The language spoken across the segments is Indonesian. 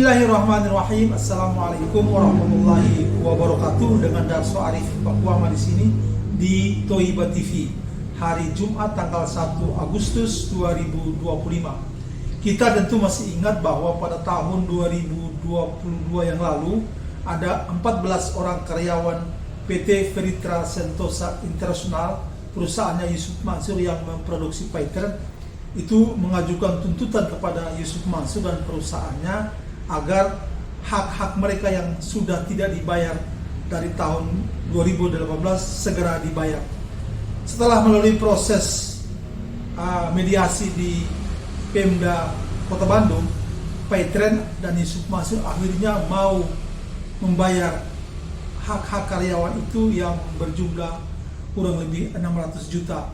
Bismillahirrahmanirrahim. Assalamualaikum warahmatullahi wabarakatuh. Dengan Darso Arif Pakuama di sini di Toiba TV. Hari Jumat tanggal 1 Agustus 2025. Kita tentu masih ingat bahwa pada tahun 2022 yang lalu ada 14 orang karyawan PT Feritra Sentosa International, perusahaannya Yusuf Mansur yang memproduksi Paytrend, itu mengajukan tuntutan kepada Yusuf Mansur dan perusahaannya agar hak-hak mereka yang sudah tidak dibayar dari tahun 2018 segera dibayar. Setelah melalui proses mediasi di Pemda Kota Bandung, Paytrend dan Yusuf Mansur akhirnya mau membayar hak-hak karyawan itu yang berjumlah kurang lebih 600 juta.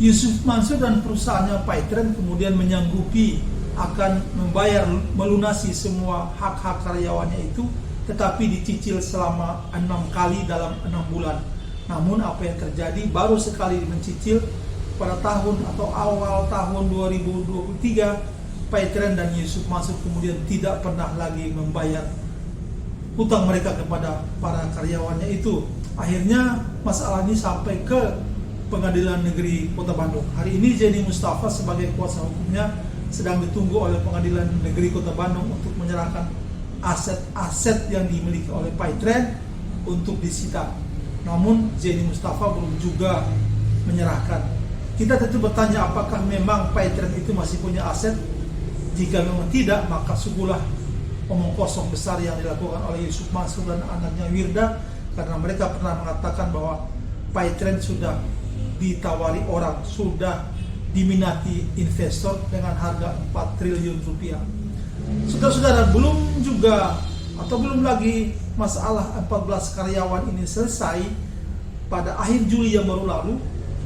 Yusuf Mansur dan perusahaannya Paytrend kemudian menyanggupi akan membayar melunasi semua hak-hak karyawannya itu, tetapi dicicil selama 6 kali dalam 6 bulan. Namun apa yang terjadi, baru sekali mencicil pada tahun atau awal tahun 2023, Paytrend dan Yusuf Mansur kemudian tidak pernah lagi membayar hutang mereka kepada para karyawannya itu. Akhirnya masalah ini sampai ke Pengadilan Negeri Kota Bandung. Hari ini Zeni Mustafa sebagai kuasa hukumnya sedang ditunggu oleh Pengadilan Negeri Kota Bandung untuk menyerahkan aset-aset yang dimiliki oleh Paytrend untuk disita. Namun Zeni Mustafa belum juga menyerahkan. Kita tentu bertanya, apakah memang Paytrend itu masih punya aset? Jika memang tidak, maka sungguhlah omong kosong besar yang dilakukan oleh Yusuf Mansur dan anaknya Wirda, karena mereka pernah mengatakan bahwa Paytrend sudah ditawari orang, sudah diminati investor dengan harga 4 triliun rupiah. Saudara-saudara, belum juga atau belum lagi masalah 14 karyawan ini selesai. Pada akhir Juli yang baru lalu,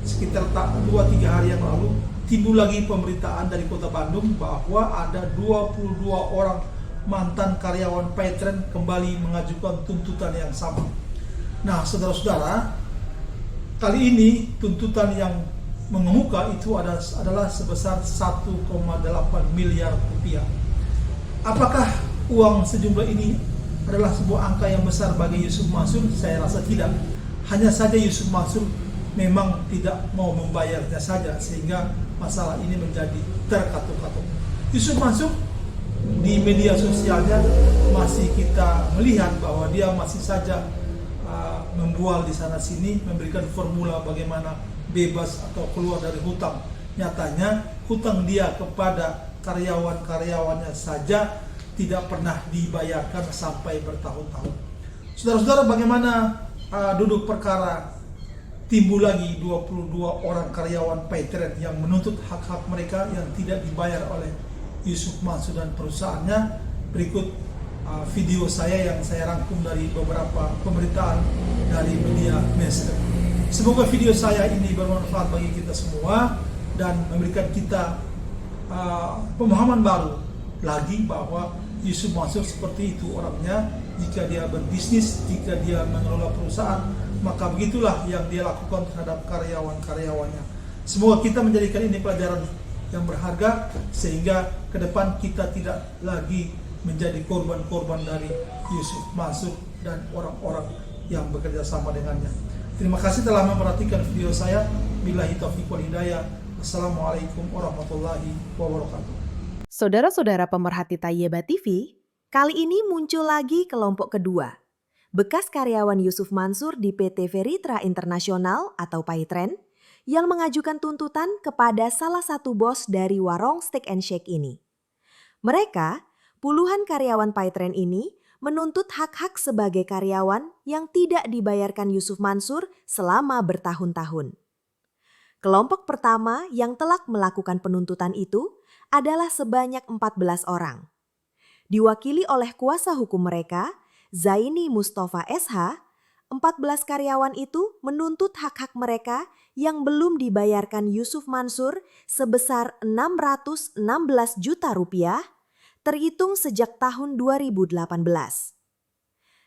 sekitar 2-3 hari yang lalu, timbul lagi pemberitaan dari Kota Bandung bahwa ada 22 orang mantan karyawan Paytrend kembali mengajukan tuntutan yang sama. Nah, saudara-saudara, kali ini tuntutan yang mengemuka itu adalah sebesar 1,8 miliar rupiah. Apakah uang sejumlah ini adalah sebuah angka yang besar bagi Yusuf Mansur? Saya rasa tidak. Hanya saja Yusuf Mansur memang tidak mau membayarnya saja, sehingga masalah ini menjadi terkatung-katung. Yusuf Mansur di media sosialnya masih kita melihat bahwa dia masih saja membual di sana sini, memberikan formula bagaimana bebas atau keluar dari hutang. Nyatanya hutang dia kepada karyawan-karyawannya saja tidak pernah dibayarkan sampai bertahun-tahun. Saudara-saudara, bagaimana duduk perkara timbul lagi 22 orang karyawan Paytrend yang menuntut hak-hak mereka yang tidak dibayar oleh Yusuf Mansur dan perusahaannya. Berikut video saya yang saya rangkum dari beberapa pemberitaan dari media mainstream. Semoga video saya ini bermanfaat bagi kita semua dan memberikan kita pemahaman baru lagi bahwa Yusuf Mansur seperti itu orangnya. Jika dia berbisnis, jika dia mengelola perusahaan, maka begitulah yang dia lakukan terhadap karyawan-karyawannya. Semoga kita menjadikan ini pelajaran yang berharga, sehingga ke depan kita tidak lagi menjadi korban-korban dari Yusuf Mansur dan orang-orang yang bekerja sama dengannya. Terima kasih telah memperhatikan video saya. Billahi taufiq wal hidayah. Assalamualaikum warahmatullahi wabarakatuh. Saudara-saudara pemerhati Toiba TV, kali ini muncul lagi kelompok kedua. Bekas karyawan Yusuf Mansur di PT Feritra International atau Paytrend yang mengajukan tuntutan kepada salah satu bos dari warung Steak and Shake ini. Mereka, puluhan karyawan Paytrend ini menuntut hak-hak sebagai karyawan yang tidak dibayarkan Yusuf Mansur selama bertahun-tahun. Kelompok pertama yang telah melakukan penuntutan itu adalah sebanyak 14 orang. Diwakili oleh kuasa hukum mereka, Zaini Mustafa SH, 14 karyawan itu menuntut hak-hak mereka yang belum dibayarkan Yusuf Mansur sebesar 616 juta rupiah terhitung sejak tahun 2018.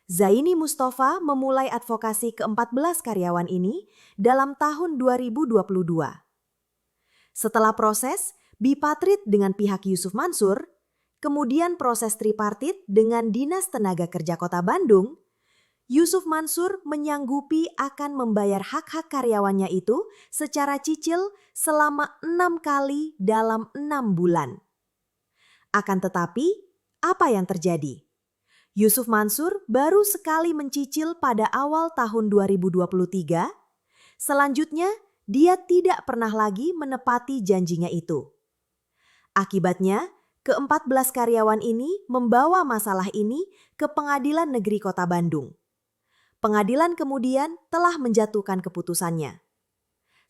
Zaini Mustafa memulai advokasi ke-14 karyawan ini dalam tahun 2022. Setelah proses bipatrit dengan pihak Yusuf Mansur, kemudian proses tripartit dengan Dinas Tenaga Kerja Kota Bandung, Yusuf Mansur menyanggupi akan membayar hak-hak karyawannya itu secara cicil selama 6 kali dalam 6 bulan. Akan tetapi, apa yang terjadi? Yusuf Mansur baru sekali mencicil pada awal tahun 2023, selanjutnya dia tidak pernah lagi menepati janjinya itu. Akibatnya, ke-14 karyawan ini membawa masalah ini ke Pengadilan Negeri Kota Bandung. Pengadilan kemudian telah menjatuhkan keputusannya.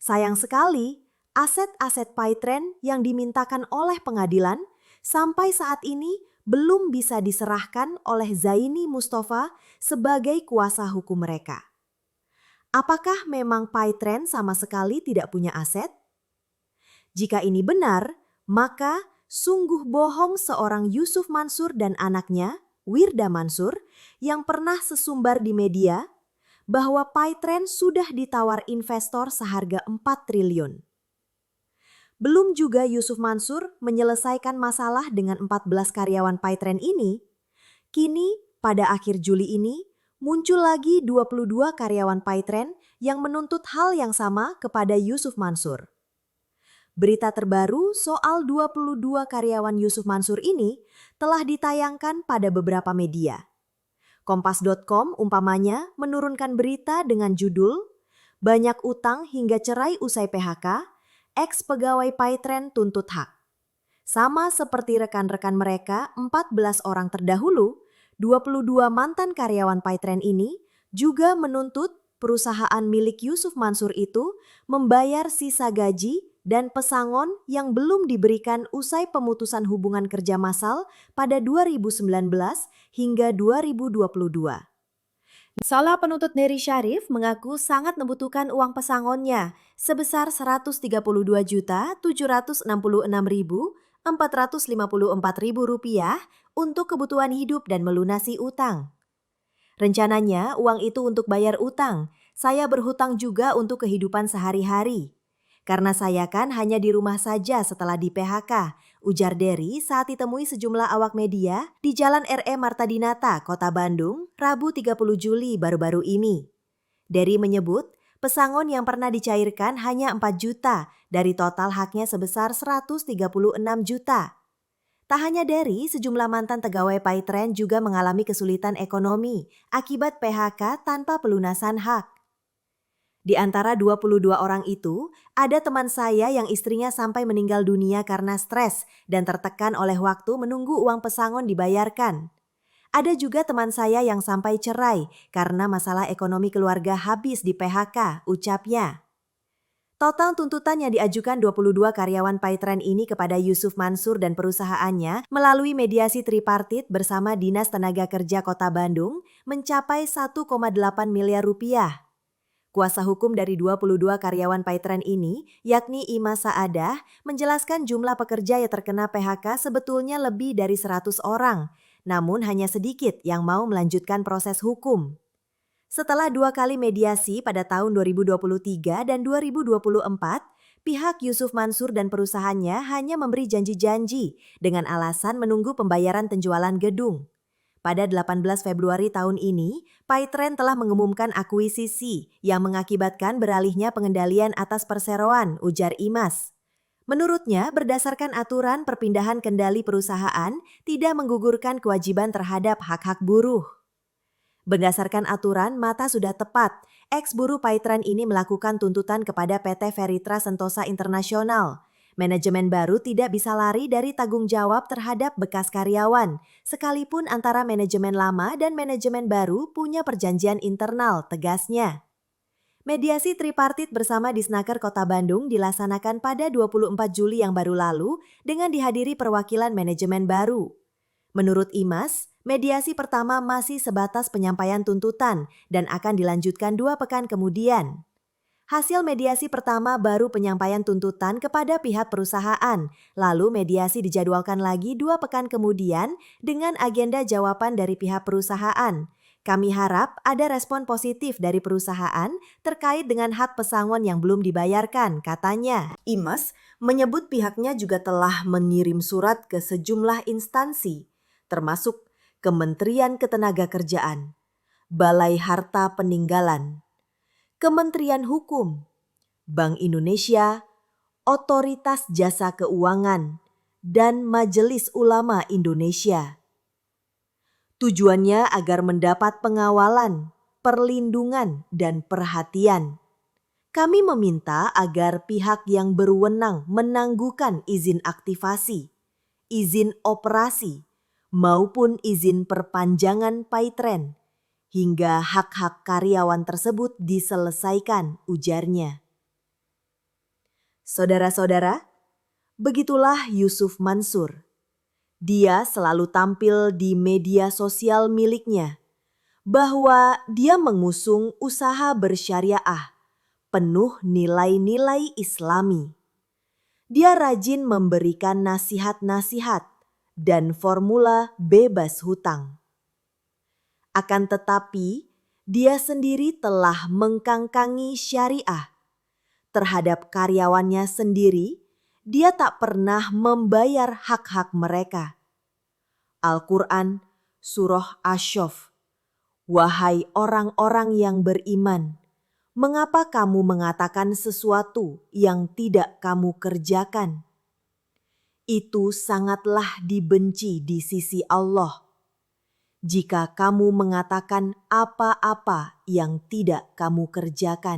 Sayang sekali, aset-aset Paytren yang dimintakan oleh pengadilan sampai saat ini belum bisa diserahkan oleh Zaini Mustafa sebagai kuasa hukum mereka. Apakah memang Paytren sama sekali tidak punya aset? Jika ini benar, maka sungguh bohong seorang Yusuf Mansur dan anaknya, Wirda Mansur, yang pernah sesumbar di media bahwa Paytren sudah ditawar investor seharga 4 triliun. Belum juga Yusuf Mansur menyelesaikan masalah dengan 14 karyawan Paytren ini, kini pada akhir Juli ini muncul lagi 22 karyawan Paytren yang menuntut hal yang sama kepada Yusuf Mansur. Berita terbaru soal 22 karyawan Yusuf Mansur ini telah ditayangkan pada beberapa media. Kompas.com umpamanya menurunkan berita dengan judul "Banyak utang hingga cerai usai PHK, ex-pegawai Paytren tuntut hak". Sama seperti rekan-rekan mereka 14 orang terdahulu, 22 mantan karyawan Paytren ini juga menuntut perusahaan milik Yusuf Mansur itu membayar sisa gaji dan pesangon yang belum diberikan usai pemutusan hubungan kerja massal pada 2019 hingga 2022. Salah penuntut Neri Syarif mengaku sangat membutuhkan uang pesangonnya sebesar Rp132.766.454 untuk kebutuhan hidup dan melunasi utang. Rencananya uang itu untuk bayar utang, saya berhutang juga untuk kehidupan sehari-hari. Karena saya kan hanya di rumah saja setelah di PHK, ujar Dery saat ditemui sejumlah awak media di Jalan R.E. Marta Dinata, Kota Bandung, Rabu 30 Juli baru-baru ini. Dery menyebut pesangon yang pernah dicairkan hanya 4 juta dari total haknya sebesar 136 juta. Tak hanya Dery, sejumlah mantan pegawai Paytren juga mengalami kesulitan ekonomi akibat PHK tanpa pelunasan hak. Di antara 22 orang itu, ada teman saya yang istrinya sampai meninggal dunia karena stres dan tertekan oleh waktu menunggu uang pesangon dibayarkan. Ada juga teman saya yang sampai cerai karena masalah ekonomi keluarga habis di PHK, ucapnya. Total tuntutan yang diajukan 22 karyawan Paytren ini kepada Yusuf Mansur dan perusahaannya melalui mediasi tripartit bersama Dinas Tenaga Kerja Kota Bandung mencapai 1,8 miliar rupiah. Kuasa hukum dari 22 karyawan Paytren ini, yakni Ima Saadah, menjelaskan jumlah pekerja yang terkena PHK sebetulnya lebih dari 100 orang, namun hanya sedikit yang mau melanjutkan proses hukum. Setelah 2 kali mediasi pada tahun 2023 dan 2024, pihak Yusuf Mansur dan perusahaannya hanya memberi janji-janji dengan alasan menunggu pembayaran penjualan gedung. Pada 18 Februari tahun ini, Paytren telah mengumumkan akuisisi yang mengakibatkan beralihnya pengendalian atas perseroan, ujar Imas. Menurutnya, berdasarkan aturan perpindahan kendali perusahaan tidak menggugurkan kewajiban terhadap hak-hak buruh. Berdasarkan aturan, mata sudah tepat, ex-buruh Paytren ini melakukan tuntutan kepada PT Veritra Sentosa Internasional. Manajemen baru tidak bisa lari dari tanggung jawab terhadap bekas karyawan, sekalipun antara manajemen lama dan manajemen baru punya perjanjian internal, tegasnya. Mediasi tripartit bersama Disnaker Kota Bandung dilaksanakan pada 24 Juli yang baru lalu dengan dihadiri perwakilan manajemen baru. Menurut Imas, mediasi pertama masih sebatas penyampaian tuntutan dan akan dilanjutkan 2 pekan kemudian. Hasil mediasi pertama baru penyampaian tuntutan kepada pihak perusahaan, lalu mediasi dijadwalkan lagi 2 pekan kemudian dengan agenda jawaban dari pihak perusahaan. Kami harap ada respon positif dari perusahaan terkait dengan hak pesangon yang belum dibayarkan, katanya. Imes menyebut pihaknya juga telah mengirim surat ke sejumlah instansi, termasuk Kementerian Ketenagakerjaan, Balai Harta Peninggalan, Kementerian Hukum, Bank Indonesia, Otoritas Jasa Keuangan, dan Majelis Ulama Indonesia. Tujuannya agar mendapat pengawalan, perlindungan, dan perhatian. Kami meminta agar pihak yang berwenang menangguhkan izin aktivasi, izin operasi, maupun izin perpanjangan PayTrend, hingga hak-hak karyawan tersebut diselesaikan, ujarnya. Saudara-saudara, begitulah Yusuf Mansur. Dia selalu tampil di media sosial miliknya bahwa dia mengusung usaha bersyariah penuh nilai-nilai Islami. Dia rajin memberikan nasihat-nasihat dan formula bebas hutang. Akan tetapi, dia sendiri telah mengkangkangi syariah. Terhadap karyawannya sendiri, dia tak pernah membayar hak-hak mereka. Al-Quran, Surah Asy-Syaff. Wahai orang-orang yang beriman, mengapa kamu mengatakan sesuatu yang tidak kamu kerjakan? Itu sangatlah dibenci di sisi Allah. Jika kamu mengatakan apa-apa yang tidak kamu kerjakan.